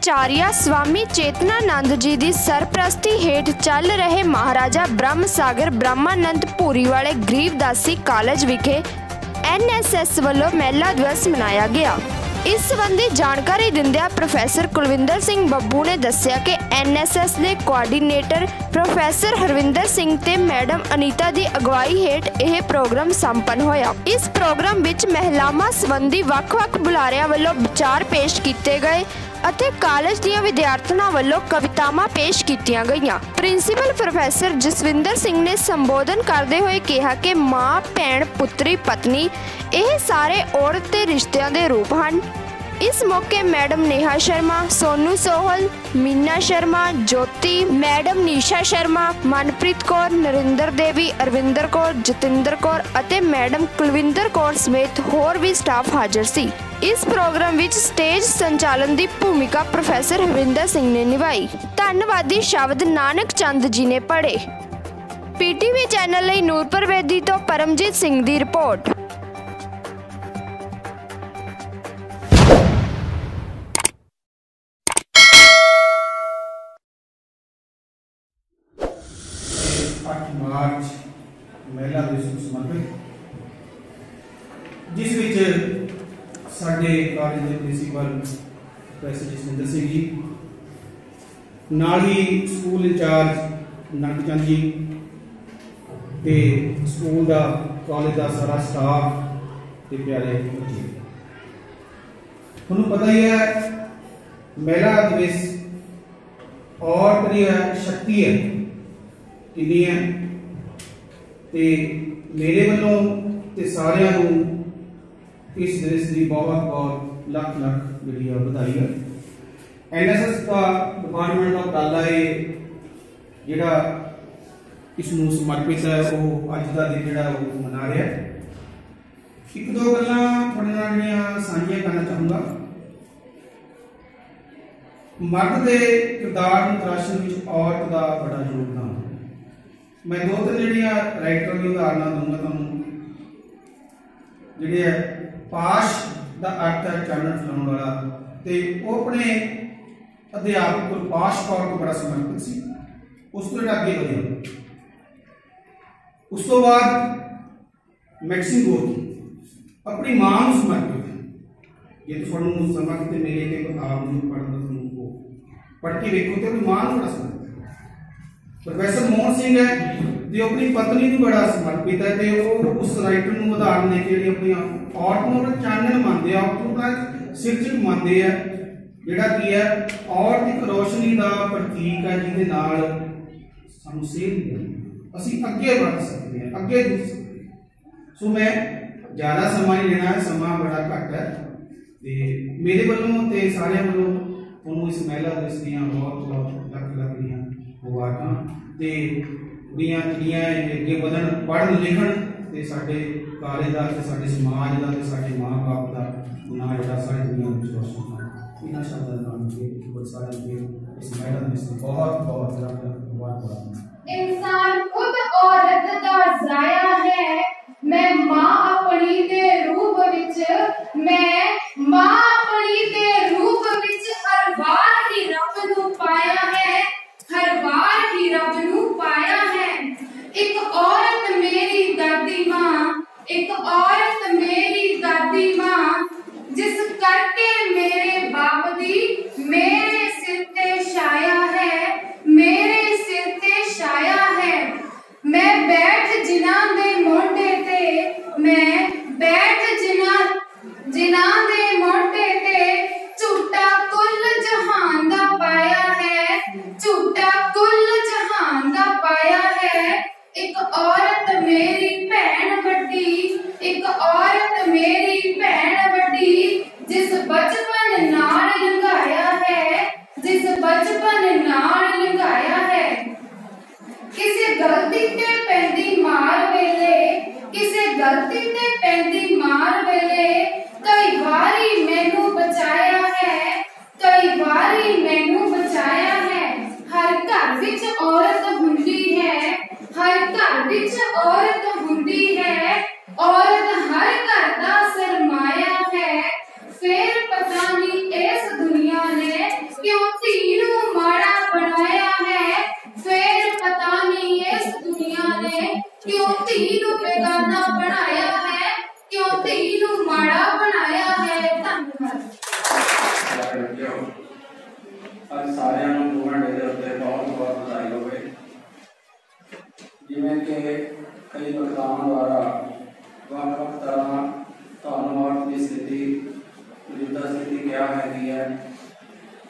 आचार्य स्वामी चेतनानंद जी की सरप्रस्ती हेठ चल रहे महाराजा ब्रह्म सागर ब्रह्मानंद पुरी वाले गरीबदासी कॉलेज विखे NSS वालों महिला दिवस मनाया गया। इस संबंधी जानकारी दिंदिया प्रोफैसर कुलविंदर सिंह बब्बू ने दस्सिया कि NSS के कोआर्डीनेटर प्रोफैसर हरविंदर सिंह ते मैडम अनीता की अगवाई हेठ यह प्रोग्राम संपन्न होया। इस प्रोग्राम विच महिलावां संबंधी वख-वख बुलारियां वालों विचार पेश किए गए ਅਤੇ ਕਾਲਜ ਦੀਆਂ ਵਿਦਿਆਰਥਣਾਂ ਵੱਲੋਂ ਕਵਿਤਾਵਾਂ ਪੇਸ਼ ਕੀਤੀਆਂ ਗਈਆਂ। ਪ੍ਰਿੰਸੀਪਲ ਪ੍ਰੋਫੈਸਰ ਜਸਵਿੰਦਰ ਸਿੰਘ ਨੇ ਸੰਬੋਧਨ ਕਰਦੇ ਹੋਏ ਕਿਹਾ ਕਿ ਮਾਂ, ਭੈਣ, ਪੁੱਤਰੀ, ਪਤਨੀ ਇਹ ਸਾਰੇ ਔਰਤ ਦੇ ਰਿਸ਼ਤਿਆਂ ਦੇ ਰੂਪ ਹਨ। इस मौके मैडम नेहा शर्मा, सोनू सोहल, मीना शर्मा, ज्योति, मैडम नीशा शर्मा, मनप्रीत कौर, नरिंदर देवी, अरविंदर कौर, जतिंदर कौर और मैडम कुलविंदर कौर समेत होर भी स्टाफ हाजिर सी। इस प्रोग्राम विच स्टेज संचालन की भूमिका प्रोफैसर हरविंदर सिंह ने निभाई। धन्यवादी शब्द नानक चंद जी ने पढ़े। PTV चैनल लई नूरपुर वेदी तो परमजीत सिंह की रिपोर्ट। मार्च महिला दिवस को समर्पित, जिस विच साडे कॉलेज के प्रिंसीपल प्रोफैसर जसविंदर सिंह जी, नाल ही स्कूल इंचार्ज नानक चंद जी ते स्कूल का कॉलेज का सारा स्टाफ ते प्यारे बच्चे। तुहानूं पता ही है महिला दिवस औरत दी शक्ति है कितनी है, ते मेरे वालों ते सारियां नूं इस दिवस की बहुत बहुत लख लख जी बधाई है। NSS का डिपार्टमेंट का उपराला है जिहड़ा इसनूं समर्पित है, वो अज का दिन जिहड़ा वो मना रहा है। एक दो गल्लां तुहाडे नाल जिहड़ियां साझियां करना चाहूँगा। मर्द के किरदार नूं तराशण विच औरत का बड़ा योगदान। मैं दो तीन जिहड़ियां राइटर की उदाहरण दूंगा तुहानूं। जिहड़े पाश का अर्थ है चानण फैलाउण वाला, ते वो अपने अध्यापक गुरपाश कौर को बड़ा समर्पित सी। उस तो अगे बढ़े। उस तो बाद मैक्सिम गोरकी अपनी मां को समर्पित है। ये तो तुहानूं समा किते मिले ते किताब नूं पढ़न को पढ़ के देखो तो अपनी मां को बड़ा समर्पित। प्रोफैसर मोहन सिंह है जो अपनी पत्नी को बड़ा समर्पित है, तो उस राइटर को उदाहरण देके अपनी औरत को चानन मानते, औरत को सिरजक मानते हैं, जिहड़ा की है औरत एक रोशनी का प्रतीक है जिहदे नाल सानूं सेध मिलदी, असीं अगे बढ़ सकते हैं, अगे जुड़ सकते हैं। सो मैं ज़्यादा समा नहीं लेना है, समा बड़ा घट है। ते मेरे वालों ते सारियां वालों तुहानूं इस महिला दिवस दीयां बहुत बहुत लख लख दीयां मुबारकां। ते कुड़ियां चिड़ियां अगे बढ़न, पढ़न लिखण ते साडे कॉलेज का ते साडे समाज का ते साडे माँ बाप का नाम जिहड़ा सारी दुनिया विच रोशन होना। इन्हां शब्दां नाल बहुत सारे इस महिला दिवस दी बहुत बहुत लख लख मुबारकां। इंसान खुद औरत दा जाया है, मैं मां अपनी दे रूप विच, मैं मां अपनी दे रूप विच हर वार ही रब नूं पाया है, हर वार ही रब नूं पाया है। एक औरत मेरी दादी मां, एक औरत मेरी दादी मां, जिस करके मेरे बाप दी मेरे सिर ते छाया है, मेरे सिर ते छाया है। मैं बैठ जिन्हां दे मोढे ते, मैं बैठ जिन्हां दे मोढे ते, झूठा कुल जहान दा पाया है, झूठा कुल जहान दा पाया है। एक औरत मेरी भैन वड्डी, एक औरत मेरी भैन वड्डी, जिस बचपन नाल लंघाया है, जिस बचपन नाल लंघाया है। किसे गलती ते पैंदी मार वेले, किसे गलती ते पैंदी मार वेले, कई वारी मैनू बचाया है, कई वारी मैनू बचाया है। हर घर विच औरत हुंदी है, हर घर विच औरत हुंदी है, औरत हर घर दा सरमाया है। फिर पता नहीं इस दुनिया ने क्यों क्यों धी नूं बेगाना बनाया है, क्यों धी नूं माड़ा बनाया है। धन्यवाद। ਅੱਜ ਸਾਰਿਆਂ ਨੂੰ ਗਵਰਨਮੈਂਟ ਡੇ ਦੇ ਉੱਤੇ ਬਹੁਤ ਬਹੁਤ ਵਧਾਈ ਹੋਵੇ। ਜਿਵੇਂ ਕਿ ਕਈ ਵਕਤਾਵਾਂ ਦੁਆਰਾ ਵੱਖ-ਵੱਖ ਤਰ੍ਹਾਂ ਤੁਹਾਨੂੰ ਔਰਤ ਦੀ ਸਥਿਤੀ ਮੌਜੂਦਾ ਸਥਿਤੀ ਕਿਆ ਹੈਗੀ ਹੈ,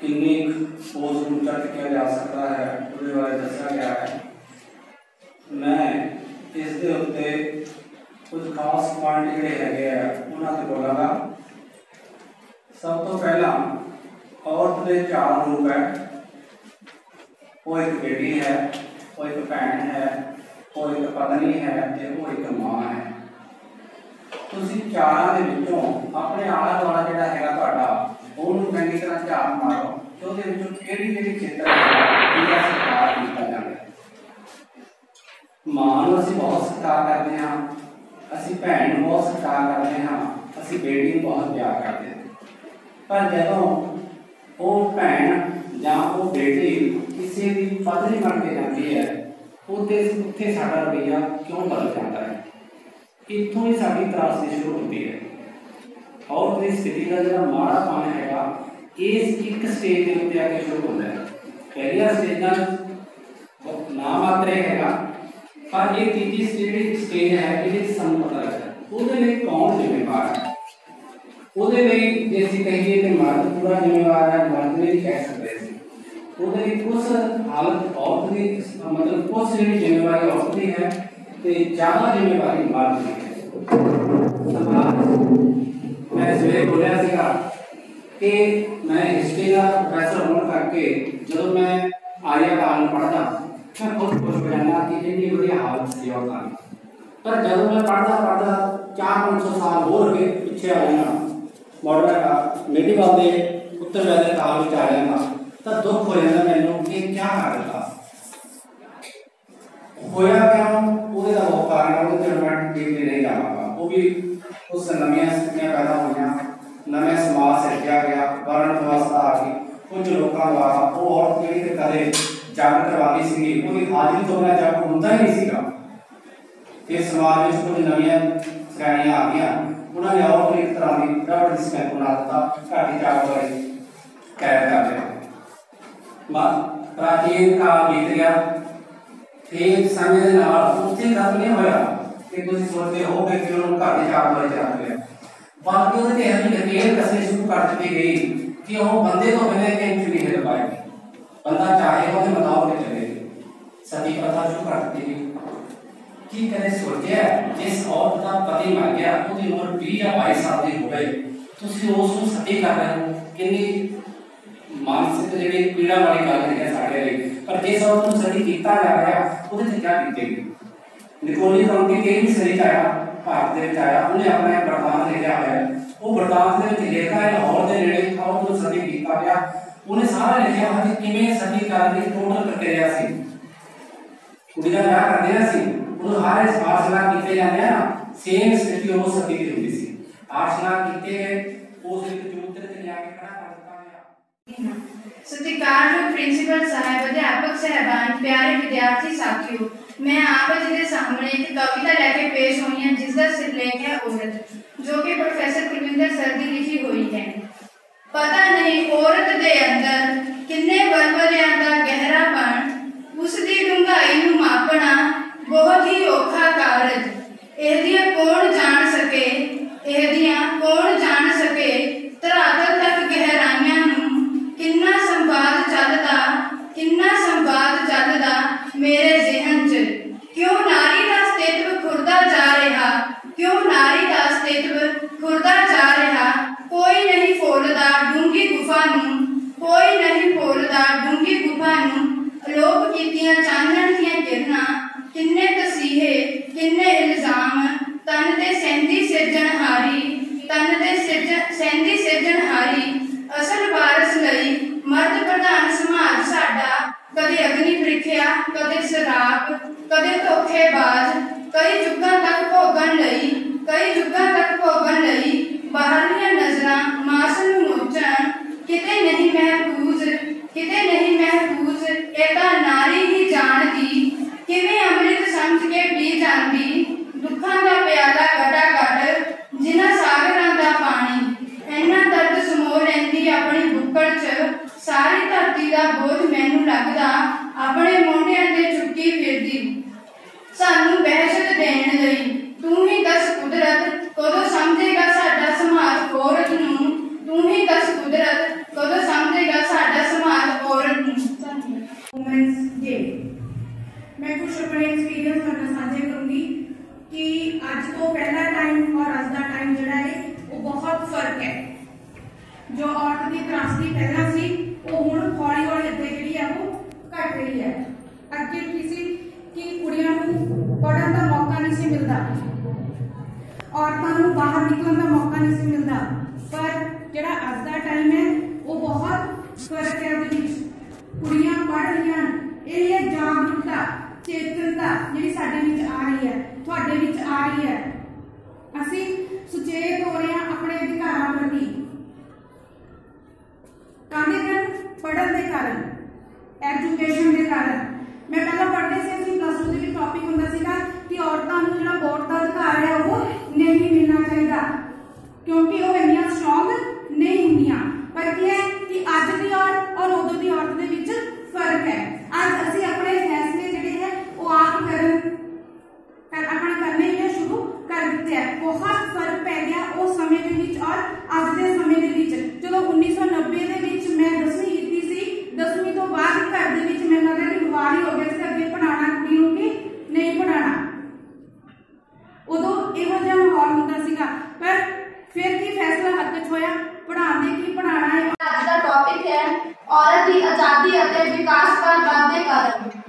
ਕਿੰਨੀ ਉਸ ਨੂੰ ਉੱਚਾ ਚੁੱਕਿਆ ਜਾ ਸਕਦਾ ਹੈ, ਉਹਦੇ ਬਾਰੇ ਦੱਸਿਆ ਗਿਆ ਹੈ। मैं इस दे उत्ते कुछ खास पॉइंट जिहड़े हैगे आ उन्हां ते बोलांगा। सब तो पहला औरत के 4 रूप है, वो एक बेटी है, वो एक भैन है, वो एक पत्नी है ते वो एक मां है। तुसीं चारां दे विचों अपने आला दुआला जिहड़ा हैगा तुहाडा ਉਹਨੂੰ ਚੰਗੀ तरह ਝਾਤ मारो कि ਉਹਦੇ ਵਿੱਚੋਂ ਕਿਹੜੀ ਖੇਤਰ ਜਿਹਦਾ ਸਤਿਕਾਰ ਕੀਤਾ ਜਾਵੇ। मां नूं असीं बहुत सत्कार करते हैं, असीं भैन नूं बहुत सत्कार करते हैं, असीं बेटी नूं बहुत प्यार करते हैं। पर जदों वो भैन जां वो बेटी किसी की पत्नी बन के जाती है उत्थे साडा रवैया क्यों बदल जाता है। इत्थों ही साडी त्रासदी शुरू होती है। और इस स्थिति का जो माड़ापन हैगा इस एक स्टेज के उत्ते आके शुरू होता है। पहली स्टेज ना मात्रे हैगा, पर ये तीसरी स्टेज है ये ਸਾਨੂੰ ਪਤਾ ਲੱਗਦਾ ਉਹਦੇ ਲਈ ਕੌਣ ਜ਼ਿੰਮੇਵਾਰ ਹੈ। ਉਹਦੇ ਲਈ ਜੇ ਅਸੀਂ ਕਹੀਏ ਕਿ ਮਰਦ ਪੂਰਾ ਜ਼ਿੰਮੇਵਾਰ ਹੈ, ਮਰਦ ਨਹੀਂ ਕਹਿ ਸਕਦੇ ਸੀ। ਉਹਦੇ ਲਈ ਉਸ ਹਾਲਤ ਔਰਤ ਦੀ ਮਤਲਬ ਉਸ ਜਿਹੜੀ ਜ਼ਿੰਮੇਵਾਰੀ ਔਰਤ ਦੀ ਹੈ ਤੇ ਜ਼ਿਆਦਾ ਜ਼ਿੰਮੇਵਾਰੀ ਮਰਦ ਦੀ ਹੈ। ਮੈਂ ਸਵੇਰੇ ਬੋਲਿਆ ਸੀਗਾ ਕਿ ਮੈਂ ਹਿਸਟਰੀ ਦਾ ਪ੍ਰੋਫੈਸਰ ਹੋਣ ਕਰਕੇ ਜਦੋਂ मैं आर्या काल पढ़ता मैं खुद खुश हो जाना कि इतनी बढ़िया हालत थी और ताली। पर जब मैं पढ़ता 400-500 साल हो गए पीछे आ जाना मॉडर्न का मेडिकल के उत्तर वैदिक काल में आ जाना तो दुख हो जाता मैनू कि क्या कर दिता होया क्यों ਉਹਦੇ ਦਾ ਬਹੁਤ ਕਾਰਨ ਉਹਦੇ ਤੇ ਮੈਂ ਡीपली नहीं जावांगा। वो भी उस नवीं स्थितियां पैदा होईयां, नवे समाज सिरजा गया, वर्ण व्यवस्था आ गई। कुछ लोगों द्वारा वो औरत जी कदे जग करवानी सी ਉਹਦੀ ਹਾਜ਼ਰੀ ਤੋਂ ਬਿਨਾਂ ਜਗ ਹੁੰਦਾ ਹੀ ਨਹੀਂ ਸੀਗਾ। ਫਿਰ ਸਮਾਜ ਵਿੱਚ ਕੁਝ ਨਵੀਆਂ ਸ਼੍ਰੇਣੀਆਂ ਆ ਗਈਆਂ, ਉਹਨਾਂ ਨੇ ਔਰਤ ਨੂੰ ਇੱਕ ਤਰ੍ਹਾਂ ਦੀ ਡਬਲ ਰਿਸਪੈਕਟ ਬਣਾ ਦਿੱਤਾ, ਘਾਟੀ ਚਾਕ ਵਾਲੀ ਕੈਦ ਕਰ ਲਿਆ। ਪ੍ਰਾਚੀਨ ਕਾਲ ਬੀਤ ਗਿਆ, ਫਿਰ ਸਮੇਂ ਦੇ ਨਾਲ ਉੱਥੇ ਖਤਮ ਨਹੀਂ ਹੋਇਆ ਕਿ ਤੁਸੀਂ ਸੋਚਦੇ ਹੋ ਕਿ ਉਹਨੂੰ ਘਾਟੀ ਚਾਕ ਵਾਲੀ ਰੱਖ ਲਿਆ, ਬਲਕਿ ਉਹਦੇ ਤੇ ਐਵੇਂ ਲਕੀਰ ਕੱਸਣੀ ਸ਼ੁਰੂ ਕਰ ਦਿੱਤੀ ਗਈ कि वो बंदे तो बने के नहीं हिल पाएगी, बंदा चाहे वो मुताबिक चले। सती प्रथा शुरू कर दी कि कदे सोचे जिस औरत का पति मर गया उसकी उम्र 20 या 22 साल की हो गई, तुसी उस ਨੂੰ सती कर रहे हो, कितनी मानसिक ਜਿਹੜੀ ਪੀੜਾ ਵਾਲੀ ਗੱਲ ਹੈ ਸਾਡੇ ਲਈ। ਪਰ ਜਿਸ ਔਰਤ ਨੂੰ ਸਤੀ ਕੀਤਾ ਜਾ ਰਿਹਾ ਉਹਦੇ ਤੇ ਕੀ ਬੀਤੇਗੀ। ਨਿਕੋਲੀ ਕਾਉਂਟੀ ਕੇ ਵੀ ਸਰੀ ਆਇਆ, ਭਾਰਤ ਦੇ ਵਿੱਚ ਆਇਆ, ਉਹਨੇ ਆਪਣਾ ਇੱਕ ਵਰਤਾਂਤ ਲਿਖਿਆ ਹੋਇਆ। वो वरदान ਦੇ ਵਿੱਚ ਲਿਖਿਆ ਹੈ ਲਾਹੌਰ ਦੇ ਨੇੜੇ ਔਰਤ ਨੂੰ ਸਤੀ ਕੀਤਾ ਗਿਆ। ਉਹਨੇ ਸਾਰਾ ਲਿਖਿਆ ਹੋਇਆ ਕਿ ਕਿਵੇਂ ਸਤੀ ਕਰਨ ਦੀ ਟੋਟਲ ਪ੍ਰਕਿਰਿਆ ਸੀ। ਕੁੜੀ ਦਾ ਵਿਆਹ ਕਰਦੇ ਸੀ ਉਹਨੂੰ ਹਰ ਇਸ ਆਸ਼ਨਾ ਕੀਤੇ ਜਾਂਦੇ ਆ ਨਾ, ਸੇਮ ਸਥਿਤੀ ਉਹ ਸਤੀ ਦੀ ਹੁੰਦੀ ਸੀ। ਆਸ਼ਨਾ ਕੀਤੇ ਉਸ ਇੱਕ ਜੂਤਰ ਤੇ ਲਿਆ ਕੇ ਖੜਾ ਕਰ ਦਿੱਤਾ ਗਿਆ। सत्कारयोग प्रिंसिपल साहब, अध्यापक साहबान, प्यारे विद्यार्थी साथियों, मैं आप जी के सामने एक कविता लेके पेश हुई है जिसका सिरलेख है औरत, जो कि प्रोफेसर कुलविंदर सर की लिखी हुई है। पता नहीं औरत दे अंदर किन्ने बलबलियां दा गहरापन, उसदी डूंघाई नूं मापना बहुत ही औखा कारज। एहदियां कौन जान सके, एहदियां कौन जान सके, धरातल तक गहराइयां नूं किन्ना संवाद चलदा मेरे ज़हन च। क्यों नारी दा अस्तित्व खुरदा जा रहा, क्यों नारी दा अस्तित्व खुरदा जा रहा। कोई नहीं फोलदा डूंगी गुफा नूं, कोई नहीं फोलदा डूंगी गुफा नूं। अलोप कीतियां चानण दियां किरणां, किन्ने तसीहे किन्ने इल्जाम, तन ते सैंदी सिरजणहारी, तन ते सैंदी सिरजणहारी। असल वारस लई मर्द प्रधान समाज साडा कदे अग्नि प्रीखिया, कदे शराब, कदे धोखेबाज। कई युगां तक भोगण लई बाहरलियां नजरां मास नूं नोचण, किते नहीं महफूज ए तां नारी ही जानदी। किवें अमृत समझ के पी जांदी एक्सपीरियंस करना साझे करूंगी कि अज तो पहला टाइम और अज का टाइम जोड़ा है वो बहुत फर्क है। जो औरत की त्रासदी पहला सी वो हुण हौली हौली अगे जिहड़ी है वो घट रही है। अगे किसी की कुड़ियां नूं पढ़न का मौका नहीं सी मिलता, औरतां नूं बाहर निकलण का मौका नहीं सी मिलता, पर जिहड़ा अज का टाइम है वो बहुत फर्क है। उसदे विच कुड़ियां पढ़ रही हैं, ये जागरूकता चेतनता जी साडे विच आ रही है, तुहाडे विच आ रही है। असीं सुचेत हो रहे हैं अपने अधिकारां प्रति। काहदे कारण? पढ़न के कारण, एजुकेशन के कारण। मैं पहला पढ़ते से असीं प्लस 2 के टॉपिक हुंदा सीगा कि औरतां नूं जिहड़ा वोट का अधिकार है वो नहीं मिलना चाहिए क्योंकि वो इन्नियां स्ट्रॉन्ग नहीं हुंदियां। पर क्या है कि अज की औरत और उदों की औरत दे विच फर्क है। अज असीं अपने फैसले जिहड़े है वो आप अपने करने जिहड़े शुरू कर दिते हैं। बहुत फर्क पै गया उस समय दे विच और अज दे समय दे विच। जदों 1990 दे विच मैं 10वीं कीती सी, 10वीं तो बाद घर दे विच मैनूं लगदा कि बवाल ही हो गया सी अगे पढ़ाना कुड़ी नूं कि नहीं पढ़ाना। उदों इहो जिहा माहौल हुंदा सीगा, पर फिर की फैसला हक च होया पढ़ाने की पढ़ाना है। आज का टॉपिक है औरत की आजादी और विकास पर बढ़ते कदम।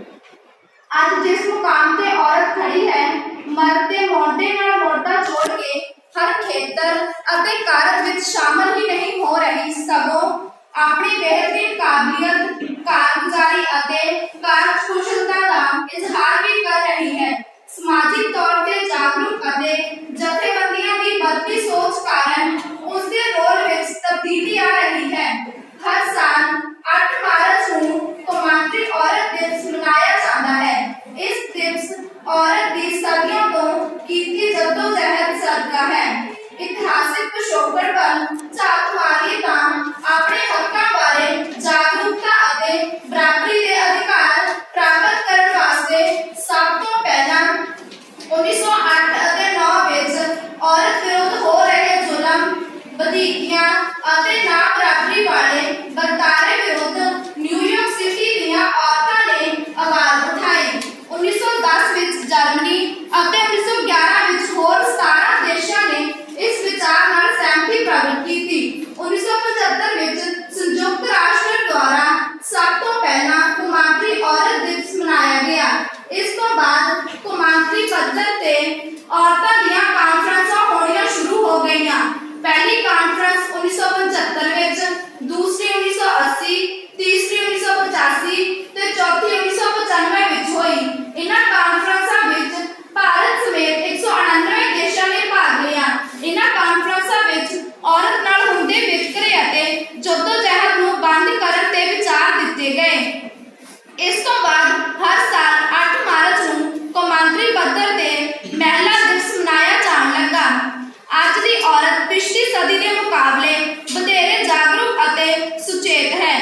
आज जिस मुकाम ते औरत खड़ी है, मर्द दे मोढे नाल मोढा जोड़ के हर खेतर अते कार्य विच शामिल ही नहीं हो रही, सगों अपनी बेहतरीन काबिलियत, कारगुजारी अते कार्यकुशलता का इजहार भी कर रही है। समाजिक तौर पर जागरूक अते जथेबंदियां की बढ़ती सोच कारण उसके रोल में तब्दीली आ रही है। हर साल 8 मार्च को कौमांतरी औरत दिवस मनाया जाता है। इस दिवस औरत की सदियों तो कीती जद्दोजहद सदका है। इतिहासिक पिछोकड़ पर झात मारीए तां अपने हक्कां बारे जागरूकता अते बराबरी के अधिकार प्राप्त करने वास्ते सब तो पहला 1908 अते 9 विच औरत विरुद्ध हो रहे जुलम, बदीकियां अते ना बराबरी वाले बर्तारे विरुद्ध न्यूयॉर्क सिटी दीयां औरतां ने आवाज उठाई। 1910 विच जर्मनी अते 1911 विच होर 17 देशां ने इस विचार नाल सहमति प्रगट की थी। 1975 विच संयुक्त राष्ट्र द्वारा सब तो पहला कौमांतरी औरत दिवस मनाया गया। इस तो बाद कौमांतरी पद्धर ते औरतां दीयां कांफ्रेंसां होणियां शुरू हो गईयां। पहली कॉन्फ्रेंस 1975 विच, दूसरी 1980, तीसरी 1985 ते चौथी 1995 विच हुई। इन्हां कॉन्फ्रेंसां विच भारत समेत 199 देशां ने भाग लिया। इन्हां कॉन्फ्रेंसां विच औरत नाल हुंदे वितकरे अते जद्दोजहद नूं बंद करन ते विचार दिते गए। इस तो बाद हर साल 8 मार्च नूं कौमांतरी पद्धर ते महिला दिवस मनाया जाण लगा। आज की औरत पिछली सदी के मुकाबले बथेरे जागरूक अते सुचेत है।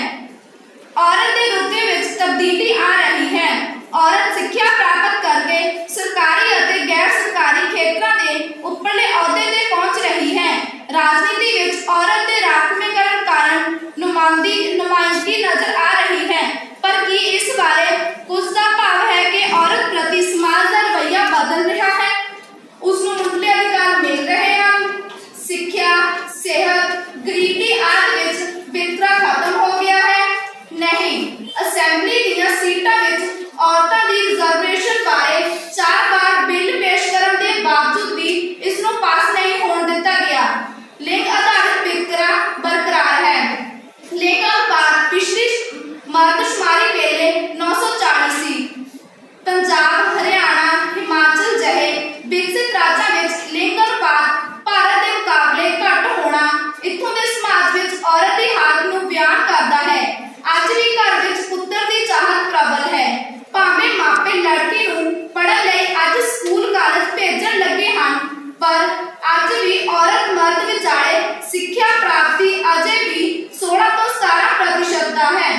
औरत के रुतबे विच तब्दीली आ रही है। औरत शिक्षा प्राप्त करके सरकारी अते गैर सरकारी क्षेत्रों के उपरले अहुदे ते पहुंच रही है। राजनीति विच औरत के राखवेंकरण कारण नुमाइंदगी नजर आ रही है। पर की इस बारे कुछ का भाव है कि औरत प्रति समाज का रवैया बदल रहा है, उसनूं मुढले अधिकार मिल रहे हैं, सिक्ख्या, सेहत, गरीबी आदि विच वितकरा खत्म हो गया है? नहीं। असेंबली दीयां सीटां विच औरतां दी रिजर्वेशन बारे 4 बार बिल पेश करन दे बावजूद भी इसनूं पास नहीं होण दिता गया। लिंग आधारित वितकरा बरकरार है। लिंग अनुपात पिछली मर्दशुमारी वेले 940 सी। पंजाब, हरियाणा, हिमाचल जहे विकसित राज्यों विच लिंग अनुपात भारत के मुकाबले घट होना इत्थों के समाज विच औरत की हालत नूं बयान करता है। अज भी घर विच पुत्तर की चाहत प्रबल है। भावें मापे लड़की नूं पढ़न लई अज स्कूल कॉलेज भेजण लगे हन, पर अज भी औरत मर्द विचाले सिक्ख्या प्राप्ति अजे भी 16 तो 17% दा है।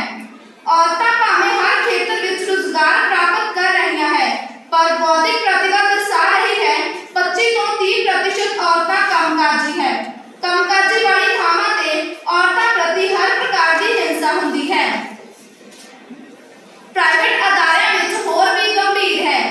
औरतां भावें हर खेतर विच रोजगार प्राप्त कर रही है, पर बौद्धिक प्रतिभा दर्शा रही है 25 तो 30% औरतां कामकाजी है। कामकाजी वाली थावां ते औरतां प्रति हर प्रकार की हिंसा हुंदी है। प्राइवेट अदारियां विच होर भी गंभीर है।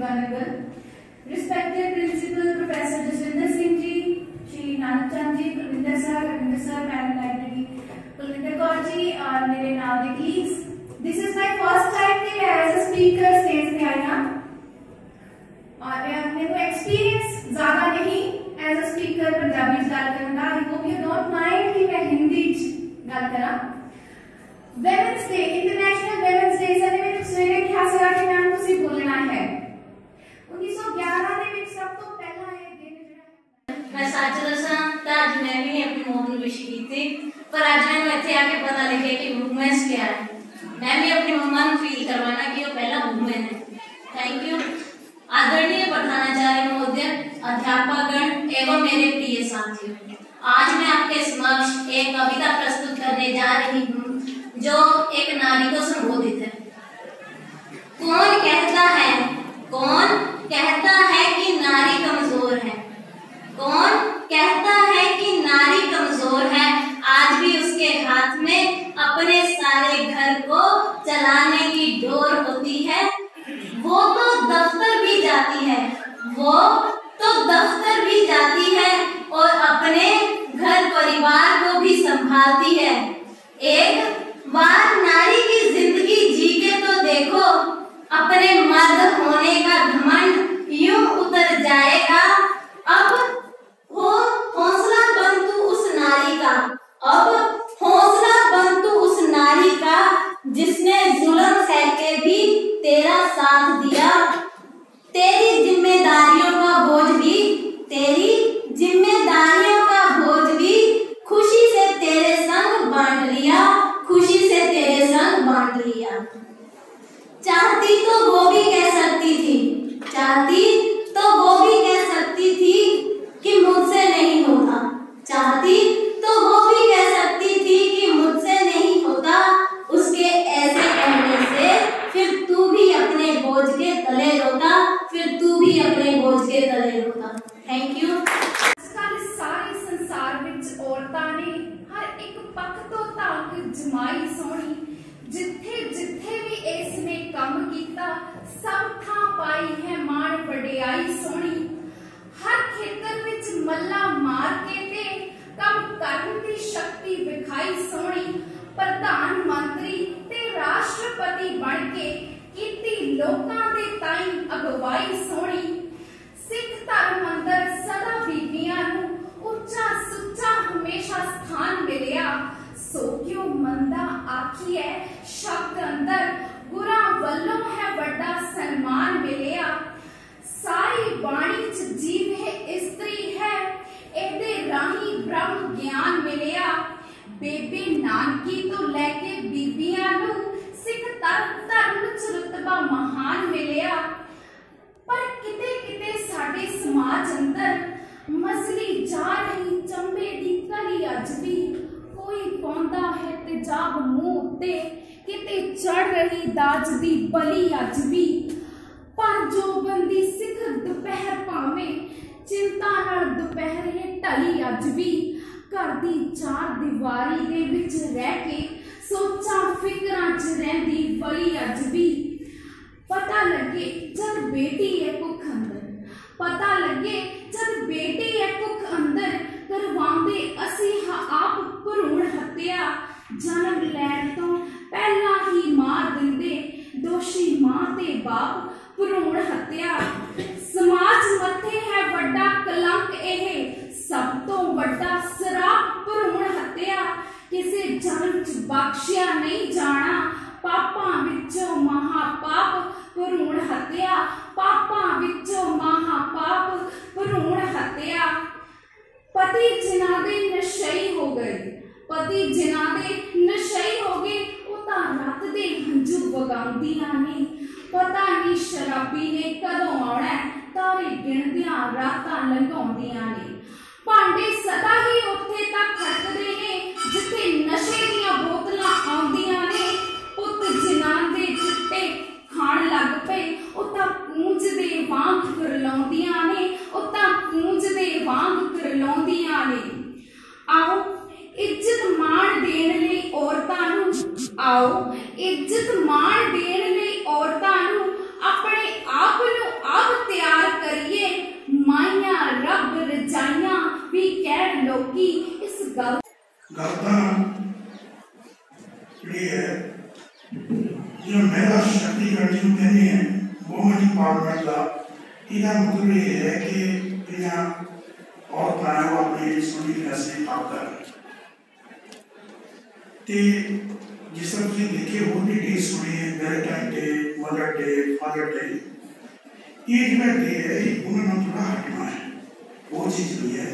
Divanagar, respected Principal Professor Jaswinder Singh ji, Shri Nanak Chand ji, Kulvinder sir, Madam Library, Kulvinder Kaur ji और मेरे नाम के colleagues. This is my first time कि मैं as a speaker stage पे आई हूँ और मेरे को experience ज़्यादा नहीं as a speaker पंजाबी गल करना. I hope you don't mind कि मैं हिंदी गल करा. Women's Day, International Women's Day से मैंने सवेरे क्या सगा कि मैम तुसी बोलना है. 1911 ਦੇ ਵਿੱਚ ਸਭ ਤੋਂ ਪਹਿਲਾਂ ਇਹ ਦਿਨ ਜਿਹੜਾ मैं सच दसा तो अज मैं भी नहीं अपनी मौत विश की पर अज मैं इतने आके पता लगे कि वूमेंस क्या है. मैं भी अपनी मम्मा को फील करवाना कि वो पहला वूमेन है. Thank you. आदरणीय प्रधानाचार्य महोदय, अध्यापकगण एवं मेरे प्रिय साथियों, आज मैं आपके समक्ष एक कविता प्रस्तुत करने जा रही हूँ जो एक नारी को संबोधित है. कौन कहता है कि नारी कमजोर है? कौन कहता है कि नारी कमजोर है? आज भी उसके हाथ में अपने सारे घर को चलाने की डोर होती है. वो तो दफ्तर भी जाती है और अपने घर परिवार को भी संभालती है. एक बार नारी की जिंदगी जी के तो देखो, अपने मर्द होने का घमंड यूं उतर जाएगा. अब हौसला बन तू उस नारी का जिसने जुल्म सह के भी तेरा साथ दिया. तेरी जिम्मेदारियों का बोझ भी खुशी से तेरे संग बांट लिया. चाहती तो वो भी कह सकती थी कि मुझसे नहीं होता. उसके ऐसे कहने से फिर तू भी अपने बोझ के तले रोता. Thank you. आजकल सारे संसार विच औरतां ने हर एक पक्ष तो तक जमाई सोहनी. जिथे जिथे भी इसने काम कीता सब थां पाई है मान वडियाई सोहनी. हर खेतर विच मल्ला मार के ते काम करन दी शक्ति विखाई सोहनी. प्रधान मंत्री ते राष्ट्रपति बन के कीती लोकां दे ताईं अगवाई सोहनी. सिख धर्म अंदर सदा बीबियां नूं उच्चा सुच्चा हमेशा स्थान मिलिया. सो क्यों मंदा आखिए शब्द अंदर गुरा वल्लों है बड़ा सन्मान मिलिया. सारी बाणी च जीव है स्त्री है, एदे राही ब्रह्म ज्ञान मिलिया. बेबे नानकी तो लैके बीबियां नूं सिख धर्म च रुतबा महान मिलिया. पर किते किते साडे समाज अंदर मसली जा रही चंबे दी कली अज भी. कोई पौंदा है तेजाब मुंह उत्ते, किते चढ़ रही दाज दी बली अज भी. पर जो बंदी सिखर दोपहर भावे चिंता नाल दोपहरे ढली अज भी. घर दी चार दीवारी दे विच रह के सोचा फिकरां च रहिंदी बली अज भी. पता लगे जब बेटी है कुख अंदर करवांदे असी आप भरूण हत्या. जन्म लैण तो पहला ही मार दिंदे दोषी मां ते बाप भरूण हत्या. समाज मथे है वड्डा कलंक एह, सब तो वड्डा सराप भरूण हत्या. किसे जन्म च बख्शिया नहीं जाना, पापां विचों महापाप भरूण हत्या. पापां विचों महापाप भरूण हत्या. पति जिन्हां दे नशई हो गए, वो तां रात दे हंझू वगाउंदियां ने. पता नहीं शराबी ने कदों आउणा, तारे गिणदियां रातां लंघाउंदियां ने. भांडे सदा ही उत्थे तक खड़कदे ने जिथे नशे दीयां बोतलां आउंदियां ने. पुत जिन्हां दे चिट्टे खाण लग पे ओ तां कूंज दे वांग करलाउंदियां ने. आओ इज्जत मान देण लई औरतां नूं अपने आप नूं गल जी है जो महिला शक्तिकरण जिन्होंने कहते हैं वुमन इंपावरमेंट का इसका मतलब ये है कि औरतें वो अपने सुनी फैसले प्राप्त कर जिस तरह तुम देखे हो भी डे सुने Valentine day mother day father day ये जो डे है उन्होंने थोड़ा हटना है वो चीज़ भी है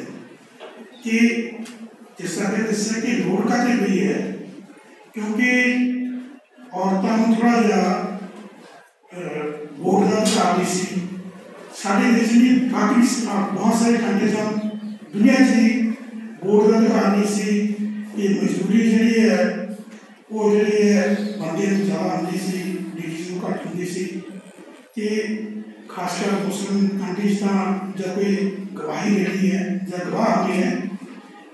कि जिस तरह से कि रोड का भी है क्योंकि औरतों को थोड़ा जा वोट का अधिकार नहीं सी साढ़े देश में बाकी बहुत सारे कंट्रीज दुनिया से वोट का अधिकार नहीं सी ये मजदूरी जी है वो जी है बंदे ज़्यादा आती सी लेडीज को घट होती सी कि खासकर मुस्लिम कंट्रीज का जब कोई गवाही लेनी है या गवाह आने हैं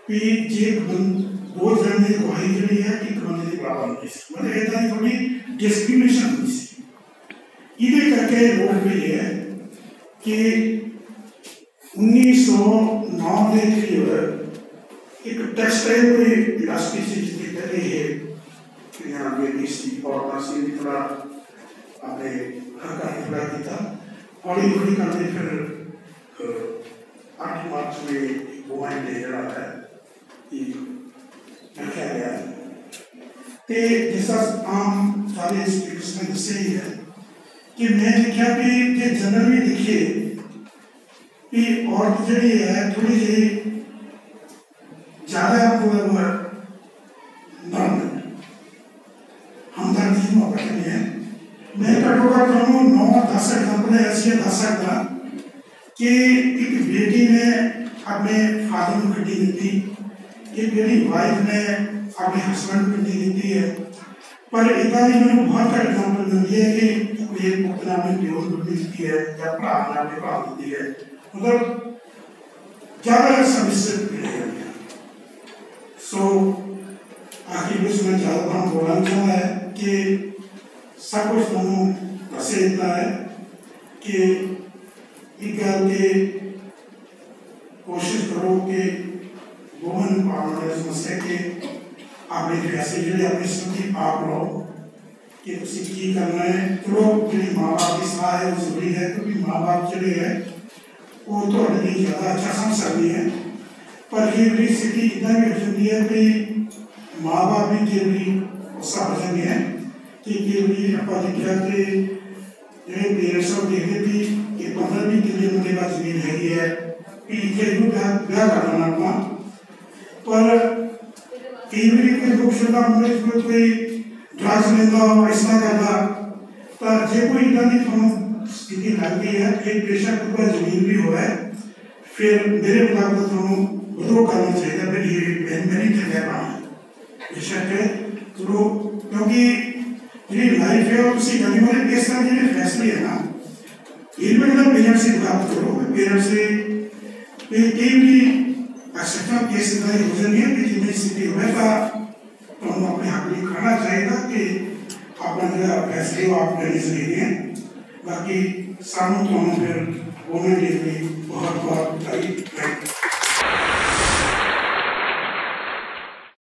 कि जे दो जन की गवाही जी है एक बंदे की बराबर होती सी मतलब इतना ही थोड़ी डिस्क्रिमिनेशन होती सी ये करके रोड पे है कि 1909 के करीब एक टेक्सटाइल कोई इंडस्ट्री से जिसकी पहले है कि यहाँ बेटी और से भी थोड़ा अपने घर का थोड़ा किया और ये थोड़ी करते फिर 8 मार्च में वुमेन डे रहा है ये रखा गया है तो जैसा आम सारे स्पीकर्स में दसे ही है कि मैं देखा कि जनरली देखिए कि औरत जी है थोड़ी जी ज्यादा मतलब नर्म हमदर्दी मौका नहीं है मैं कटोगा तो 9-10 एग्जाम्पल ऐसे दस सकता कि एक बेटी ने अपने फादर को गड्डी दी थी एक मेरी वाइफ ने अपने हस्बैंड को गड्डी दी है पर इतना ही मैंने बहुत सारे एग्जाम्पल मिलती है कि एक पुतना में प्योर गड्डी दी है या भरा ने अपने भरा दी है मतलब ज़्यादा सबसे मिलेगा सो आखिर में मैं ज़्यादा हम बोलना चाहता है कि सब कुछ दोनों ऐसे इतना है कि एक के कोशिश करो कि वुमन पावर समस्या के अपने फैसले जो अपनी स्थिति आप लो कि उसी की करना है चलो जी माँ बाप की सलाह है वो जरूरी है क्योंकि माँ बाप चले है वो तो नहीं ज़्यादा अच्छा समझ सकती है पर ये भी स्थिति इतना भी होती है कि माँ बाप भी केवली उसका पसंद है कि केवली अपना देखा कि जो पेरेंट्स को देखते थी कि 15-20 किलो मेरे पास जमीन है कि ब्याह करना अपना पर केवली कोई दुखशुदा कोई ड्रग्स लेता हो ऐसा करता पर जो कोई इतना नहीं स्थिति लगती है एक बेशक ऊपर जमीन भी हो है फिर मेरे मुताबिक तो विद्रोह करना चाहिए फिर ये मैंने कह रहा हूँ बेशक है तो क्योंकि ये लाइफ है और उसी गली वाले केस का जो फैसले है ना ये भी मतलब पेरेंट्स से प्राप्त करो पेरेंट्स से कई भी एक्सेप्ट केस इतना ही हो जाएंगे कि जितनी स्थिति होगा तो हम अपने हक में खड़ा चाहिए कि अपना जो फैसले वो आप लेने चाहिए बाकी सामने तो हम फिर वुमेन डे में बहुत बहुत